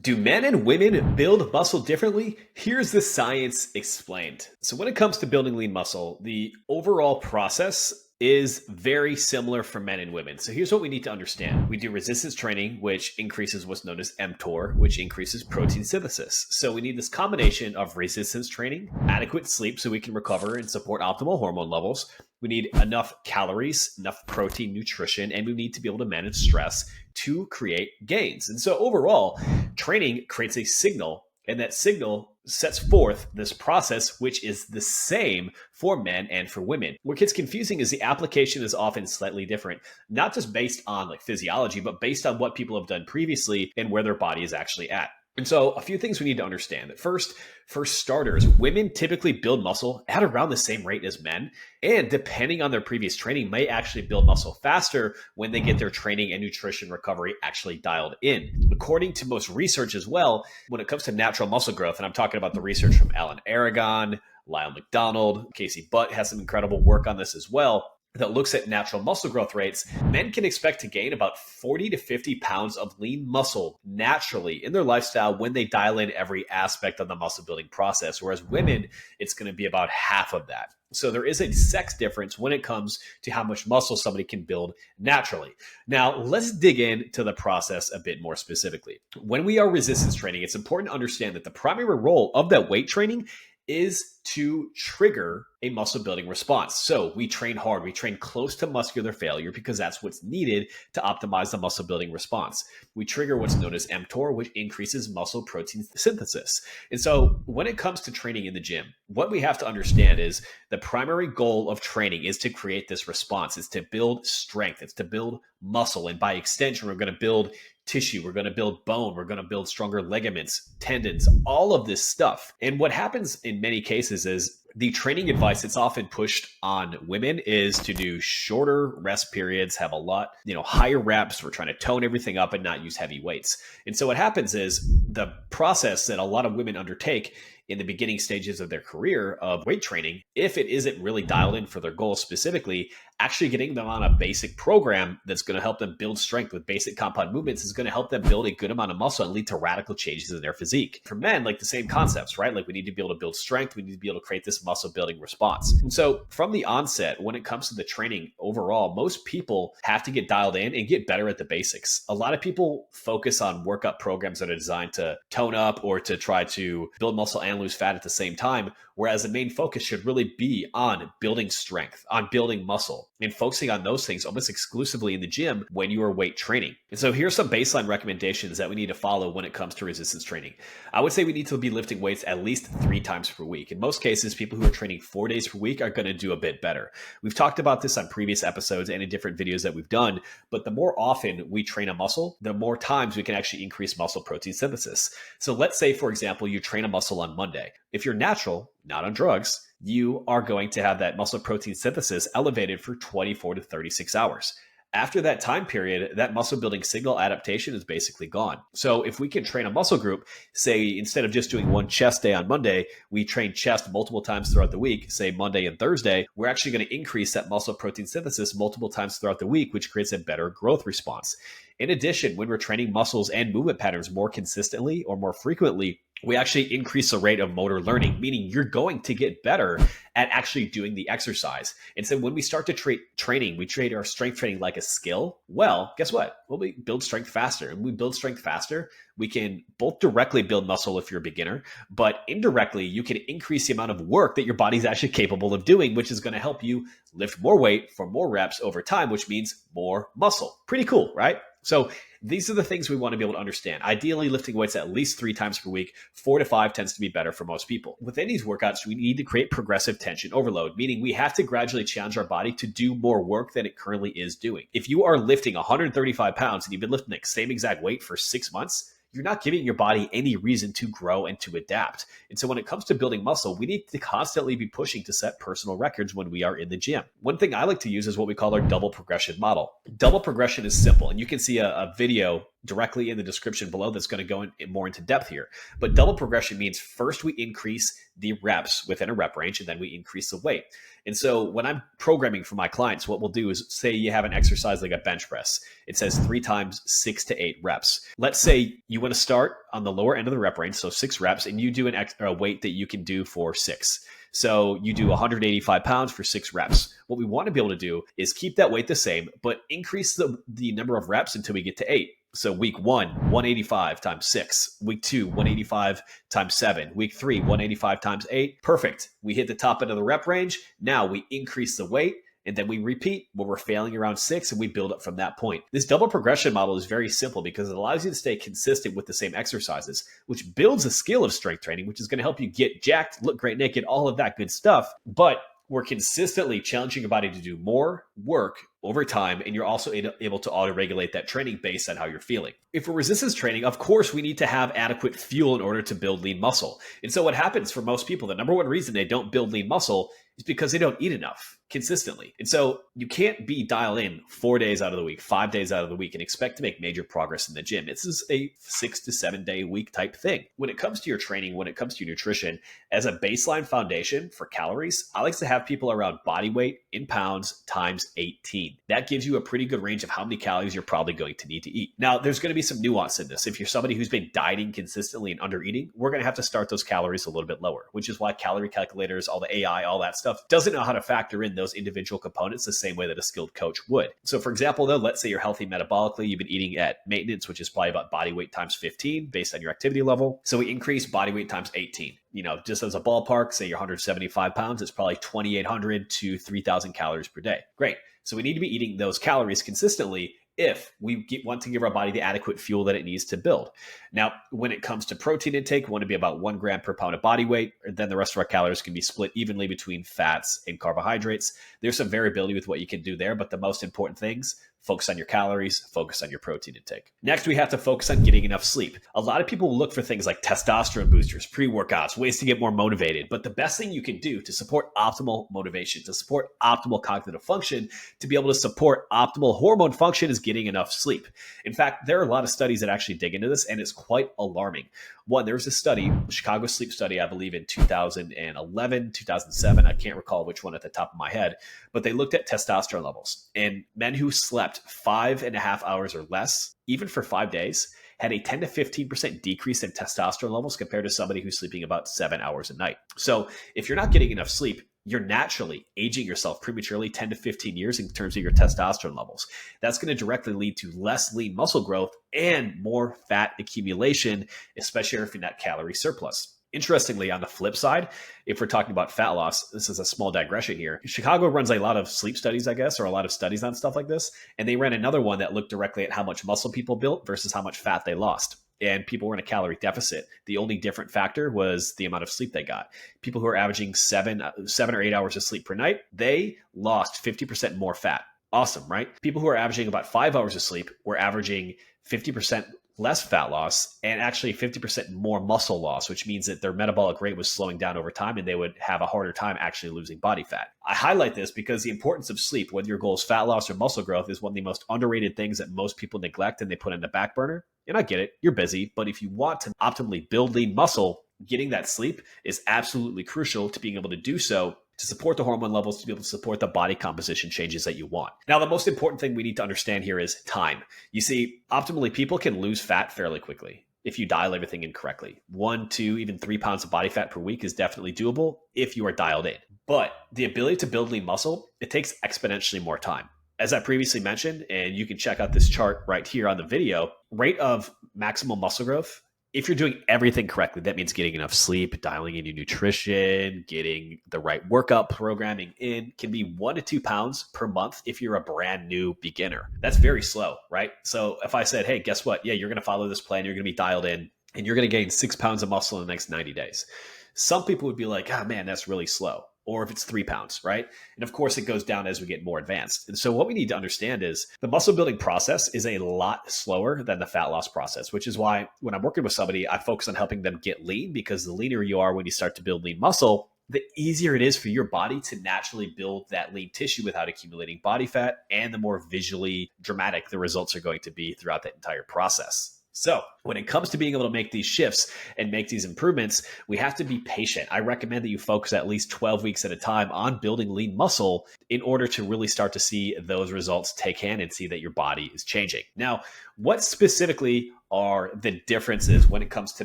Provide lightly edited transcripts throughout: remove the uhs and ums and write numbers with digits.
Do men and women build muscle differently? Here's the science explained. So, when it comes to building lean muscle, the overall process is very similar for men and women. So, here's what we need to understand. We do resistance training, which increases what's known as mTOR, which increases protein synthesis. So, we need this combination of resistance training, adequate sleep so we can recover and support optimal hormone levels. We need enough calories, enough protein, nutrition, and we need to be able to manage stress to create gains. And so, overall, training creates a signal, and that signal sets forth this process, which is the same for men and for women. What gets confusing is the application is often slightly different, not just based on like physiology, but based on what people have done previously and where their body is actually at. And so a few things we need to understand. That first, for starters, women typically build muscle at around the same rate as men. And depending on their previous training, may actually build muscle faster when they get their training and nutrition recovery actually dialed in. According to most research as well, when it comes to natural muscle growth, and I'm talking about the research from Alan Aragon, Lyle McDonald, Casey Butt has some incredible work on this as well, that looks at natural muscle growth rates, men can expect to gain about 40 to 50 pounds of lean muscle naturally in their lifestyle when they dial in every aspect of the muscle building process. Whereas women, it's going to be about half of that. So there is a sex difference when it comes to how much muscle somebody can build naturally. Now, let's dig into the process a bit more specifically. When we are resistance training, it's important to understand that the primary role of that weight training is to trigger a muscle building response. So we train hard, we train close to muscular failure because that's what's needed to optimize the muscle building response. We trigger what's known as mTOR, which increases muscle protein synthesis. And so when it comes to training in the gym, what we have to understand is the primary goal of training is to create this response, is to build strength, it's to build muscle. And by extension, we're going to build tissue, we're going to build bone, we're going to build stronger ligaments, tendons, all of this stuff. And what happens in many cases is the training advice that's often pushed on women is to do shorter rest periods, have a lot, higher reps. We're trying to tone everything up and not use heavy weights. And so what happens is the process that a lot of women undertake in the beginning stages of their career of weight training, if it isn't really dialed in for their goals specifically, actually getting them on a basic program that's going to help them build strength with basic compound movements is going to help them build a good amount of muscle and lead to radical changes in their physique. For men, like the same concepts, right? Like we need to be able to build strength. We need to be able to create this muscle building response. And so from the onset, when it comes to the training overall, most people have to get dialed in and get better at the basics. A lot of people focus on workout programs that are designed to tone up or to try to build muscle and lose fat at the same time, whereas the main focus should really be on building strength, on building muscle, and focusing on those things almost exclusively in the gym when you are weight training. And so here's some baseline recommendations that we need to follow when it comes to resistance training. I would say we need to be lifting weights at least 3 times per week. In most cases, people who are training 4 days per week are going to do a bit better. We've talked about this on previous episodes and in different videos that we've done, but the more often we train a muscle, the more times we can actually increase muscle protein synthesis. So let's say, for example, you train a muscle on Monday. If you're natural, not on drugs, you are going to have that muscle protein synthesis elevated for 24 to 36 hours. After that time period, that muscle building signal adaptation is basically gone. So if we can train a muscle group, say instead of just doing one chest day on Monday, we train chest multiple times throughout the week, say Monday and Thursday, we're actually going to increase that muscle protein synthesis multiple times throughout the week, which creates a better growth response. In addition, when we're training muscles and movement patterns more consistently or more frequently, we actually increase the rate of motor learning, meaning you're going to get better at actually doing the exercise. And so when we start to training, we treat our strength training like a skill. Well, guess what? Well, we build strength faster. And when we build strength faster, we can both directly build muscle if you're a beginner, but indirectly, you can increase the amount of work that your body's actually capable of doing, which is going to help you lift more weight for more reps over time, which means more muscle. Pretty cool, right? So these are the things we want to be able to understand. Ideally, lifting weights at least 3 times per week. 4 to 5 tends to be better for most people. Within these workouts, we need to create progressive tension overload, meaning we have to gradually challenge our body to do more work than it currently is doing. If you are lifting 135 pounds and you've been lifting the same exact weight for 6 months, you're not giving your body any reason to grow and to adapt. And so when it comes to building muscle, we need to constantly be pushing to set personal records when we are in the gym. One thing I like to use is what we call our double progression model. Double progression is simple, and you can see a video directly in the description below that's going to go more into depth here. But double progression means first we increase the reps within a rep range, and then we increase the weight. And so when I'm programming for my clients, what we'll do is say you have an exercise like a bench press. It says 3 times 6 to 8 reps. Let's say you want to start on the lower end of the rep range, so 6 reps, and you do a weight that you can do for 6. So you do 185 pounds for 6 reps. What we want to be able to do is keep that weight the same, but increase the number of reps until we get to 8. So week 1, 185 times 6. Week 2, 185 times 7. Week 3, 185 times 8. Perfect. We hit the top end of the rep range. Now we increase the weight, and then we repeat when we're failing around 6, and we build up from that point. This double progression model is very simple because it allows you to stay consistent with the same exercises, which builds a skill of strength training, which is going to help you get jacked, look great naked, all of that good stuff. But we're consistently challenging your body to do more work over time, and you're also able to auto-regulate that training based on how you're feeling. If we're resistance training, of course, we need to have adequate fuel in order to build lean muscle. And so what happens for most people, the number one reason they don't build lean muscle is because they don't eat enough consistently. And so you can't be dialed in 4 days out of the week, 5 days out of the week, and expect to make major progress in the gym. This is a 6 to 7 day week type thing. When it comes to your training, when it comes to your nutrition, as a baseline foundation for calories, I like to have people around body weight in pounds times 18. That gives you a pretty good range of how many calories you're probably going to need to eat. Now, there's going to be some nuance in this. If you're somebody who's been dieting consistently and under eating, we're going to have to start those calories a little bit lower, which is why calorie calculators, all the AI, all that stuff doesn't know how to factor in those individual components the same way that a skilled coach would. So for example, though, let's say you're healthy metabolically, you've been eating at maintenance, which is probably about body weight times 15 based on your activity level. So we increase body weight times 18. Just as a ballpark, say you're 175 pounds, it's probably 2,800 to 3,000 calories per day. Great. So we need to be eating those calories consistently if we want to give our body the adequate fuel that it needs to build. Now, when it comes to protein intake, we want to be about 1 gram per pound of body weight. And then the rest of our calories can be split evenly between fats and carbohydrates. There's some variability with what you can do there, but the most important things, focus on your calories, focus on your protein intake. Next, we have to focus on getting enough sleep. A lot of people look for things like testosterone boosters, pre-workouts, ways to get more motivated. But the best thing you can do to support optimal motivation, to support optimal cognitive function, to be able to support optimal hormone function is getting enough sleep. In fact, there are a lot of studies that actually dig into this, and it's quite alarming. One, there was a study, a Chicago sleep study, I believe in 2011, 2007. I can't recall which one at the top of my head, but they looked at testosterone levels. And men who slept 5.5 hours or less, even for 5 days, had a 10 to 15% decrease in testosterone levels compared to somebody who's sleeping about 7 hours a night. So if you're not getting enough sleep, you're naturally aging yourself prematurely 10 to 15 years in terms of your testosterone levels. That's going to directly lead to less lean muscle growth and more fat accumulation, especially if you're in that calorie surplus. Interestingly, on the flip side, if we're talking about fat loss, this is a small digression here. Chicago runs a lot of sleep studies, I guess, or a lot of studies on stuff like this. And they ran another one that looked directly at how much muscle people built versus how much fat they lost. And people were in a calorie deficit. The only different factor was the amount of sleep they got. People who are averaging 7 or 8 hours of sleep per night, they lost 50% more fat. Awesome, right? People who are averaging about 5 hours of sleep were averaging 50% less fat loss and actually 50% more muscle loss, which means that their metabolic rate was slowing down over time and they would have a harder time actually losing body fat. I highlight this because the importance of sleep, whether your goal is fat loss or muscle growth, is one of the most underrated things that most people neglect and they put in the back burner. And I get it, you're busy, but if you want to optimally build lean muscle, getting that sleep is absolutely crucial to being able to do so, to support the hormone levels, to be able to support the body composition changes that you want. Now, the most important thing we need to understand here is time. You see, optimally, people can lose fat fairly quickly if you dial everything in correctly. 1, 2, even 3 pounds of body fat per week is definitely doable if you are dialed in. But the ability to build lean muscle, it takes exponentially more time. As I previously mentioned, and you can check out this chart right here on the video, rate of maximal muscle growth, if you're doing everything correctly, that means getting enough sleep, dialing in your nutrition, getting the right workout programming in, can be 1 to 2 pounds per month if you're a brand new beginner. That's very slow, right? So if I said, hey, guess what? Yeah, you're going to follow this plan, you're going to be dialed in, and you're going to gain 6 pounds of muscle in the next 90 days. Some people would be like, oh man, that's really slow. Or if it's 3 pounds, right? And of course, it goes down as we get more advanced. And so what we need to understand is the muscle building process is a lot slower than the fat loss process, which is why when I'm working with somebody, I focus on helping them get lean, because the leaner you are when you start to build lean muscle, the easier it is for your body to naturally build that lean tissue without accumulating body fat, and the more visually dramatic the results are going to be throughout that entire process. So, when it comes to being able to make these shifts and make these improvements, we have to be patient. I recommend that you focus at least 12 weeks at a time on building lean muscle in order to really start to see those results take hand and see that your body is changing. Now, what specifically are the differences when it comes to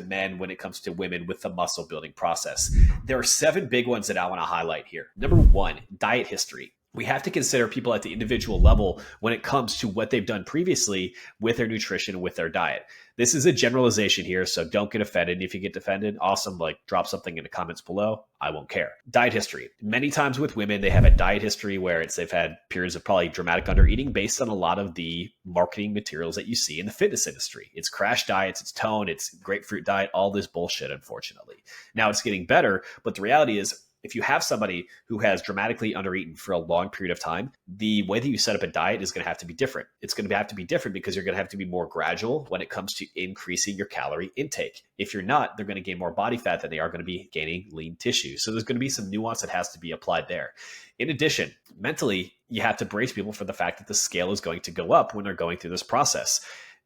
men, when it comes to women with the muscle building process? There are 7 big ones that I want to highlight here. Number 1, diet history. We have to consider people at the individual level when it comes to what they've done previously with their nutrition and with their diet. This is a generalization here, so don't get offended. If you get offended, awesome, like drop something in the comments below. I won't care. Diet history. Many times with women, they have a diet history where they've had periods of probably dramatic undereating based on a lot of the marketing materials that you see in the fitness industry. It's crash diets, it's tone, it's grapefruit diet, all this bullshit, unfortunately. Now it's getting better, but the reality is, if you have somebody who has dramatically undereaten for a long period of time, the way that you set up a diet is going to have to be different. It's going to have to be different because you're going to have to be more gradual when it comes to increasing your calorie intake. If you're not, they're going to gain more body fat than they are going to be gaining lean tissue. So there's going to be some nuance that has to be applied there. In addition, mentally, you have to brace people for the fact that the scale is going to go up when they're going through this process.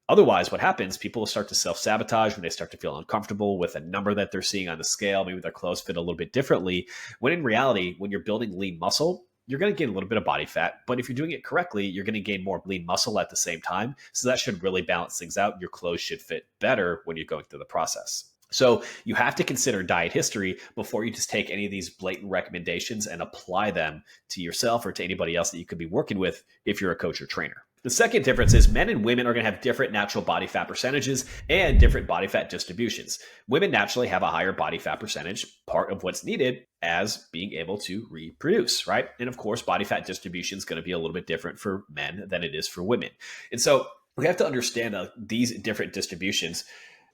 Otherwise, what happens, people will start to self-sabotage when they start to feel uncomfortable with a number that they're seeing on the scale. Maybe their clothes fit a little bit differently. When in reality, when you're building lean muscle, you're going to gain a little bit of body fat. But if you're doing it correctly, you're going to gain more lean muscle at the same time. So that should really balance things out. Your clothes should fit better when you're going through the process. So you have to consider diet history before you just take any of these blatant recommendations and apply them to yourself or to anybody else that you could be working with if you're a coach or trainer. The second difference is men and women are going to have different natural body fat percentages and different body fat distributions. Women naturally have a higher body fat percentage, part of what's needed as being able to reproduce, right? And of course, body fat distribution is going to be a little bit different for men than it is for women. And so we have to understand that these different distributions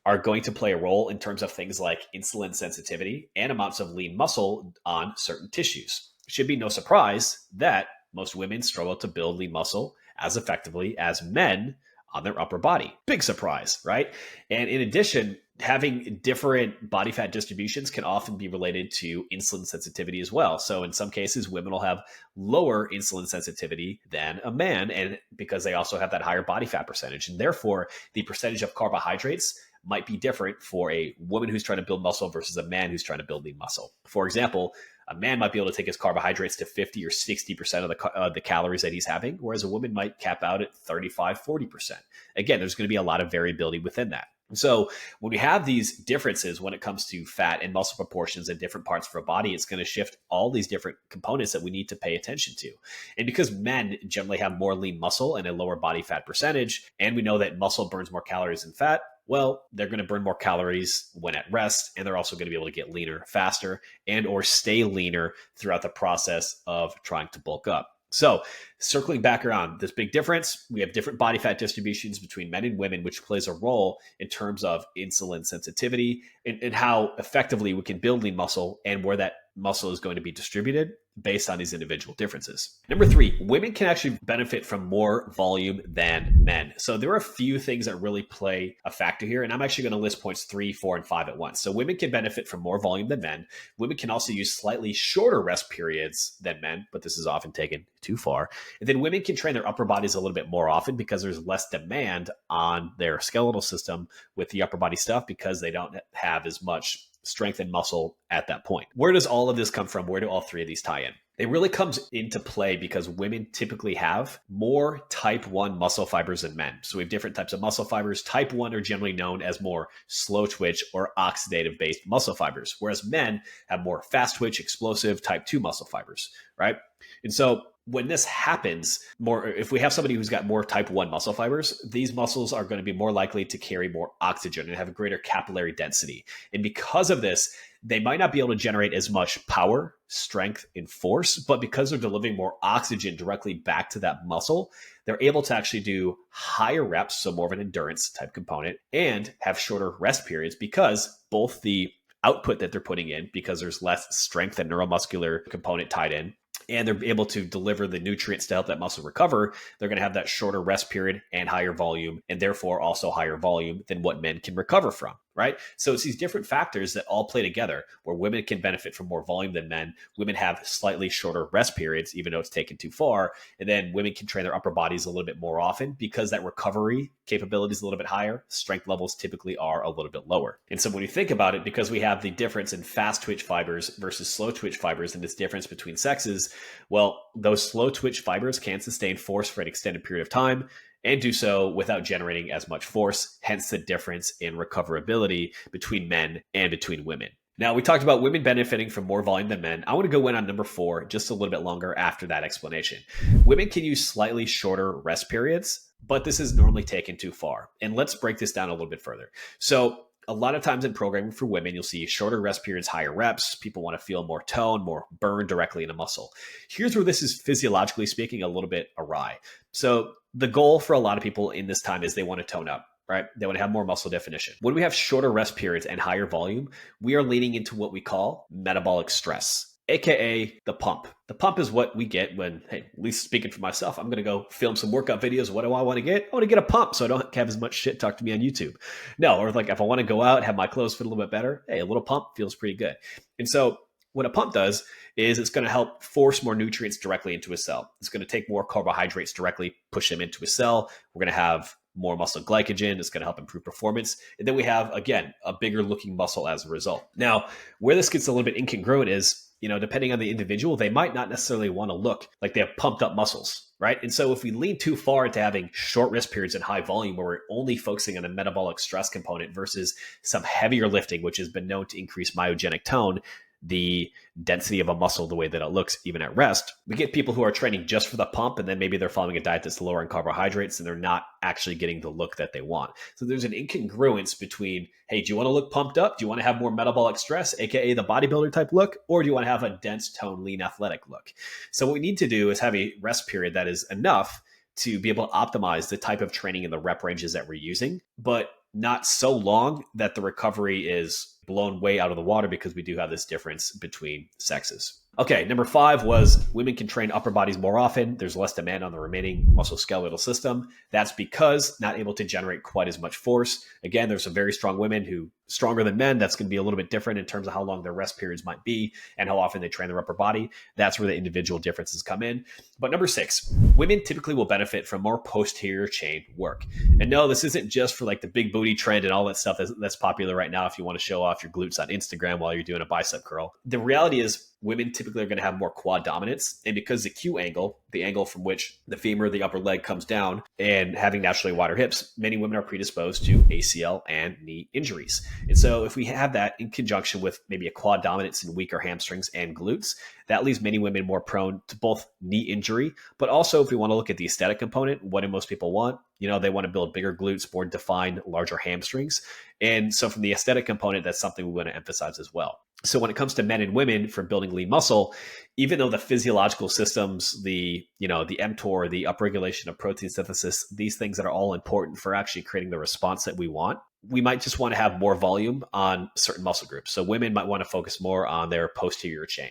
are going to play a role in terms of things like insulin sensitivity and amounts of lean muscle on certain tissues. It should be no surprise that most women struggle to build lean muscle as effectively as men on their upper body. Big surprise, right? And in addition, having different body fat distributions can often be related to insulin sensitivity as well. So in some cases, women will have lower insulin sensitivity than a man, and because they also have that higher body fat percentage. And therefore, the percentage of carbohydrates might be different for a woman who's trying to build muscle versus a man who's trying to build lean muscle. For example, a man might be able to take his carbohydrates to 50 or 60% of the calories that he's having, whereas a woman might cap out at 35, 40%. Again, there's going to be a lot of variability within that. So when we have these differences when it comes to fat and muscle proportions in different parts of our body, it's going to shift all these different components that we need to pay attention to. And because men generally have more lean muscle and a lower body fat percentage, and we know that muscle burns more calories than fat, well, they're going to burn more calories when at rest, and they're also going to be able to get leaner faster and or stay leaner throughout the process of trying to bulk up. So circling back around, this big difference, we have different body fat distributions between men and women, which plays a role in terms of insulin sensitivity and how effectively we can build lean muscle and where that muscle is going to be distributed based on these individual differences. Number 3, women can actually benefit from more volume than men. So there are a few things that really play a factor here, and I'm actually going to list points 3, 4, and 5 at once. So women can benefit from more volume than men. Women can also use slightly shorter rest periods than men, but this is often taken too far. And then women can train their upper bodies a little bit more often because there's less demand on their skeletal system with the upper body stuff because they don't have as much strength and muscle at that point. Where does all of this come from? Where do all 3 of these tie in? It really comes into play because women typically have more type 1 muscle fibers than men. So we have different types of muscle fibers. Type 1 are generally known as more slow twitch or oxidative based muscle fibers, whereas men have more fast twitch, explosive type 2 muscle fibers, right? And so when this happens, if we have somebody who's got more type 1 muscle fibers, these muscles are going to be more likely to carry more oxygen and have a greater capillary density. And because of this, they might not be able to generate as much power, strength, and force, but because they're delivering more oxygen directly back to that muscle, they're able to actually do higher reps, so more of an endurance type component, and have shorter rest periods because both the output that they're putting in, because there's less strength and neuromuscular component tied in, and they're able to deliver the nutrients to help that muscle recover, they're going to have that shorter rest period and higher volume, and therefore also higher volume than what men can recover from, right? So it's these different factors that all play together where women can benefit from more volume than men. Women have slightly shorter rest periods, even though it's taken too far. And then women can train their upper bodies a little bit more often because that recovery capability is a little bit higher. Strength levels typically are a little bit lower. And so when you think about it, because we have the difference in fast twitch fibers versus slow twitch fibers and this difference between sexes, well, those slow twitch fibers can sustain force for an extended period of time and do so without generating as much force, hence the difference in recoverability between men and between women. Now, we talked about women benefiting from more volume than men. I want to go in on number 4 just a little bit longer after that explanation. Women can use slightly shorter rest periods, but this is normally taken too far. And let's break this down a little bit further. So, a lot of times in programming for women, you'll see shorter rest periods, higher reps. People want to feel more tone, more burn directly in a muscle. Here's where this is physiologically speaking a little bit awry. So the goal for a lot of people in this time is they want to tone up, right? They want to have more muscle definition. When we have shorter rest periods and higher volume, we are leaning into what we call metabolic stress, AKA the pump. The pump is what we get when, hey, at least speaking for myself, I'm going to go film some workout videos. What do I want to get? I want to get a pump so I don't have as much shit talk to me on YouTube. No, or like if I want to go out, have my clothes fit a little bit better, hey, a little pump feels pretty good. And so what a pump does is it's going to help force more nutrients directly into a cell. It's going to take more carbohydrates directly, push them into a cell. We're going to have more muscle glycogen. It's going to help improve performance. And then we have, again, a bigger looking muscle as a result. Now, where this gets a little bit incongruent is, depending on the individual, they might not necessarily want to look like they have pumped up muscles, right? And so if we lean too far into having short rest periods and high volume where we're only focusing on the metabolic stress component versus some heavier lifting, which has been known to increase myogenic tone, the density of a muscle, the way that it looks even at rest, we get people who are training just for the pump, and then maybe they're following a diet that's lower in carbohydrates and they're not actually getting the look that they want. So there's an incongruence between, hey, do you want to look pumped up? Do you want to have more metabolic stress, aka the bodybuilder type look? Or do you want to have a dense tone, lean, athletic look? So what we need to do is have a rest period that is enough to be able to optimize the type of training and the rep ranges that we're using, but not so long that the recovery is blown way out of the water because we do have this difference between sexes. Okay, number 5 was women can train upper bodies more often. There's less demand on the remaining musculoskeletal system. That's because not able to generate quite as much force. Again, there's some very strong women who stronger than men. That's going to be a little bit different in terms of how long their rest periods might be and how often they train their upper body. That's where the individual differences come in. But number 6, women typically will benefit from more posterior chain work. And no, this isn't just for like the big booty trend and all that stuff that's popular right now if you want to show off your glutes on Instagram while you're doing a bicep curl. The reality is women typically are going to have more quad dominance. And because the Q angle, the angle from which the femur, the upper leg comes down, and having naturally wider hips, many women are predisposed to ACL and knee injuries. And so if we have that in conjunction with maybe a quad dominance and weaker hamstrings and glutes, that leaves many women more prone to both knee injury, but also if we want to look at the aesthetic component, what do most people want? They want to build bigger glutes, more defined, larger hamstrings. And so from the aesthetic component, that's something we want to emphasize as well. So when it comes to men and women for building lean muscle, even though the physiological systems, the mTOR, the upregulation of protein synthesis, these things that are all important for actually creating the response that we want, we might just want to have more volume on certain muscle groups. So women might want to focus more on their posterior chain,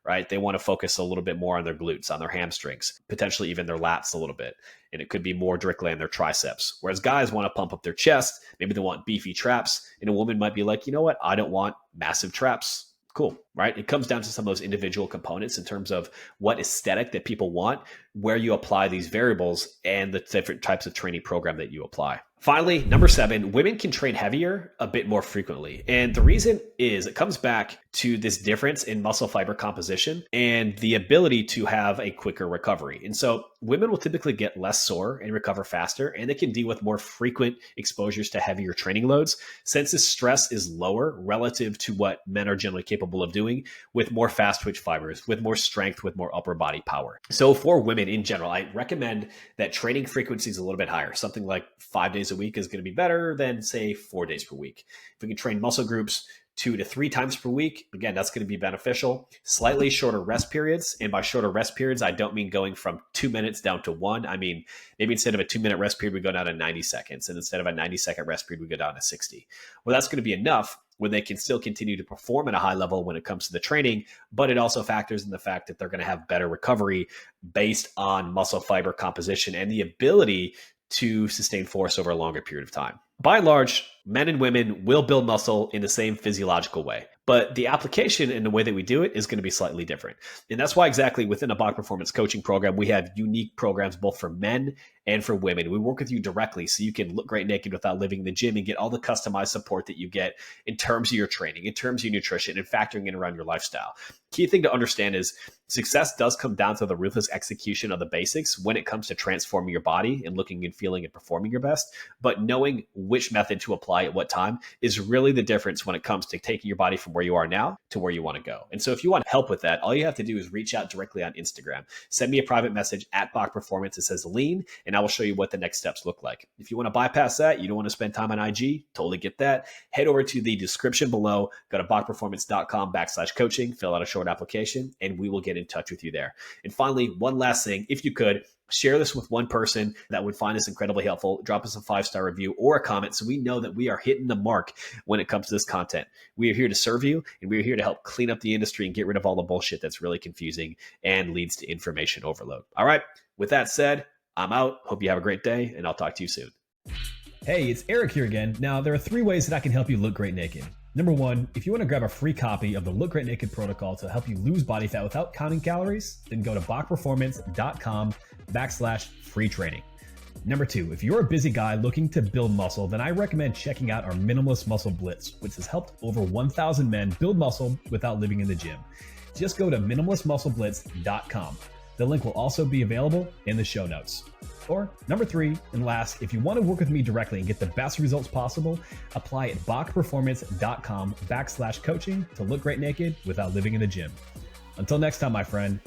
right? They want to focus a little bit more on their glutes, on their hamstrings, potentially even their lats a little bit. And it could be more directly on their triceps. Whereas guys want to pump up their chest. Maybe they want beefy traps. And a woman might be like, you know what? I don't want massive traps. Cool, right? It comes down to some of those individual components in terms of what aesthetic that people want, where you apply these variables, and the different types of training program that you apply. Finally, number 7, women can train heavier a bit more frequently. And the reason is it comes back to this difference in muscle fiber composition and the ability to have a quicker recovery. And so women will typically get less sore and recover faster, and they can deal with more frequent exposures to heavier training loads since the stress is lower relative to what men are generally capable of doing with more fast twitch fibers, with more strength, with more upper body power. So for women in general, I recommend that training frequency is a little bit higher. Something like 5 days a week is going to be better than, say, 4 days per week. If we can train muscle groups 2 to 3 times per week, again, that's going to be beneficial. Slightly shorter rest periods. And by shorter rest periods, I don't mean going from 2 minutes down to 1. I mean, maybe instead of a 2-minute rest period, we go down to 90 seconds. And instead of a 90-second rest period, we go down to 60. Well, that's going to be enough when they can still continue to perform at a high level when it comes to the training, but it also factors in the fact that they're going to have better recovery based on muscle fiber composition and the ability to sustain force over a longer period of time. By and large, men and women will build muscle in the same physiological way, but the application and the way that we do it is going to be slightly different. And that's why exactly within a Bach Performance coaching program, we have unique programs both for men and for women. We work with you directly so you can look great naked without living in the gym and get all the customized support that you get in terms of your training, in terms of your nutrition, and factoring in around your lifestyle. Key thing to understand is success does come down to the ruthless execution of the basics when it comes to transforming your body and looking and feeling and performing your best. But knowing which method to apply at what time is really the difference when it comes to taking your body from where you are now to where you want to go. And so if you want help with that, all you have to do is reach out directly on Instagram. Send me a private message at Bach Performance that says lean, and I will show you what the next steps look like. If you want to bypass that, you don't want to spend time on IG, totally get that. Head over to the description below, go to bachperformance.com/coaching, fill out a short application, and we will get in touch with you there. And finally, one last thing, if you could, share this with one person that would find this incredibly helpful. Drop us a 5-star review or a comment so we know that we are hitting the mark when it comes to this content. We are here to serve you, and we are here to help clean up the industry and get rid of all the bullshit that's really confusing and leads to information overload. All right, with that said, I'm out. Hope you have a great day, and I'll talk to you soon. Hey, it's Eric here again. Now, there are 3 ways that I can help you look great naked. Number 1, if you want to grab a free copy of the Look Great Naked protocol to help you lose body fat without counting calories, then go to bachperformance.com/free training. Number 2, if you're a busy guy looking to build muscle, then I recommend checking out our Minimalist Muscle Blitz, which has helped over 1,000 men build muscle without living in the gym. Just go to minimalistmuscleblitz.com. The link will also be available in the show notes. Or number 3 and last, if you want to work with me directly and get the best results possible, apply at bachperformance.com/coaching to look great naked without living in the gym. Until next time, my friend,